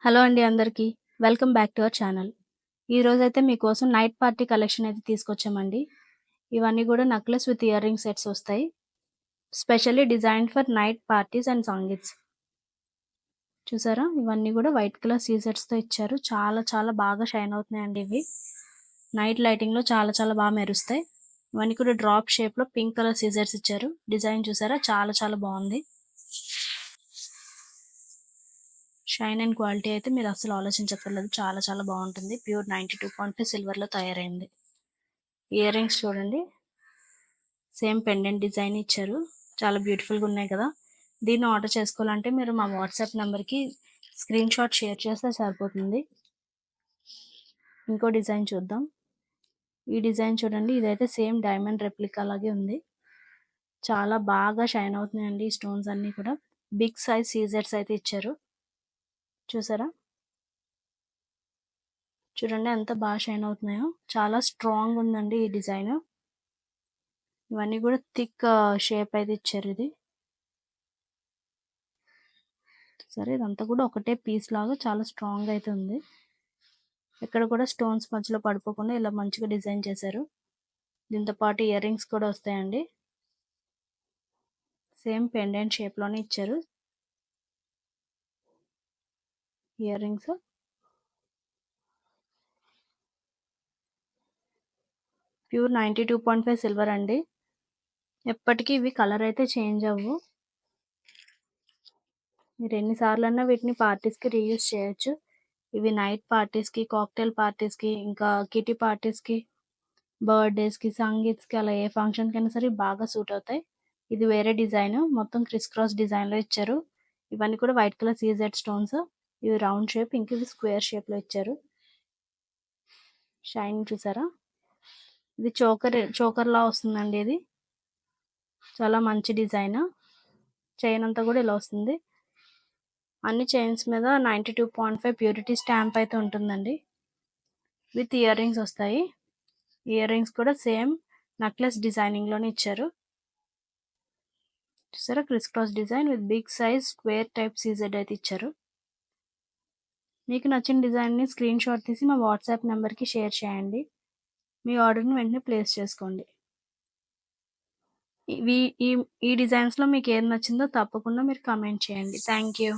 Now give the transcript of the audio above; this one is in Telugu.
హలో అండి అందరికీ. Welcome back to our channel. ఈరోజైతే మీకోసం నైట్ పార్టీ కలెక్షన్ అయితే తీసుకొచ్చామండి. ఇవన్నీ గూడా necklace with ear ring sets వస్తాయి. Specially designed for night parties and sangeets. చూసారా? ఇవన్నీ గూడా వైట్ కలర్ సీజెట్స్‌తో ఇచ్చారు. చాలా చాలా బాగా షైన్ అవుతున్నాయండి ఇవి. నైట్ లైటింగ్‌లో చాలా చాలా బాగా మెరుస్తాయి. ఇవన్నీ కూడా డ్రాప్ షేప్‌లో పింక్ కలర్ సీజెట్స్ ఇచ్చారు. డిజైన్ చూసారా? చాలా చాలా బాగుంది. షైన్ అండ్ క్వాలిటీ అయితే మీరు అస్సలు ఆలోచించక్కర్లేదు. చాలా చాలా బాగుంటుంది. ప్యూర్ 92.5 సిల్వర్‌లో తయారైంది. ఇయర్ రింగ్స్ చూడండి. సేమ్ పెండెంట్ డిజైన్ ఇచ్చారు. చాలా బ్యూటిఫుల్‌గా ఉన్నాయి కదా! దీన్ని ఆర్డర్ చేసుకోవాలంటే మీరు మా వాట్సాప్ నెంబర్‌కి స్క్రీన్ షాట్ షేర్ చేస్తే సరిపోతుంది. ఇంకో డిజైన్ చూద్దాం. ఈ డిజైన్ చూడండి. ఇదైతే సేమ్ డైమండ్ రెప్లికా లాగే ఉంది. చాలా బాగా షైన్ అవుతున్నాయండి ఈ స్టోన్స్ అన్నీ కూడా. బిగ్ సైజ్ సీజర్స్ అయితే ఇచ్చారు. చూసారా? చూడండి ఎంత బాగా షైన్ అవుతున్నాయో. చాలా స్ట్రాంగ్ ఉందండి ఈ డిజైన్. ఇవన్నీ కూడా థిక్ షేప్ అయితే ఇచ్చారు ఇది. సరే ఇదంతా కూడా ఒకటే పీస్ లాగా చాలా స్ట్రాంగ్ అయితే ఉంది. ఇక్కడ కూడా స్టోన్స్ మధ్యలో పడిపోకుండా ఇలా మంచిగా డిజైన్ చేశారు. దీంతో పాటు ఇయర్ రింగ్స్ కూడా వస్తాయండి. సేమ్ పెండెంట్ షేప్ లోనే ఇచ్చారు ఇయర్ రింగ్స్. ప్యూర్ 92.5 సిల్వర్ అండి. ఎప్పటికీ ఇవి కలర్ అయితే చేంజ్ అవ్వు. మీరు ఎన్నిసార్లన్నా వీటిని పార్టీస్కి రీయూజ్ చేయొచ్చు. ఇవి నైట్ పార్టీస్కి, కాక్టైల్ పార్టీస్కి, ఇంకా కిటీ పార్టీస్కి, బర్త్డేస్కి, సంగీత్స్కి అలా ఏ ఫంక్షన్కైనా సరే బాగా సూట్ అవుతాయి. ఇది వేరే డిజైన్, మొత్తం క్రిస్ క్రాస్ డిజైన్లో ఇచ్చారు. ఇవన్నీ కూడా వైట్ కలర్ సీజెడ్ స్టోన్స్. ఇవి రౌండ్ షేప్, ఇంక ఇవి స్క్వేర్ షేప్లో ఇచ్చారు. షైన్ చూసారా? ఇది చోకర్ లా వస్తుందండి. ఇది చాలా మంచి డిజైన్. చైన్ అంతా కూడా ఇలా వస్తుంది. అన్ని చైన్స్ మీద 92.5 ప్యూరిటీ స్టాంప్ అయితే ఉంటుందండి. విత్ ఇయర్ రింగ్స్ వస్తాయి. ఇయర్ రింగ్స్ కూడా సేమ్ నెక్లెస్ డిజైనింగ్ లోనే ఇచ్చారు. చూసారా? Criss cross design with big size square type CZ అయితే ఇచ్చారు. మీకు నచ్చిన డిజైన్ని స్క్రీన్ షాట్ తీసి మా వాట్సాప్ నెంబర్కి షేర్ చేయండి. మీ ఆర్డర్ని వెంటనే ప్లేస్ చేసుకోండి. ఈ డిజైన్స్లో మీకు ఏది నచ్చిందో తప్పకుండా మీరు కామెంట్ చేయండి. Thank you.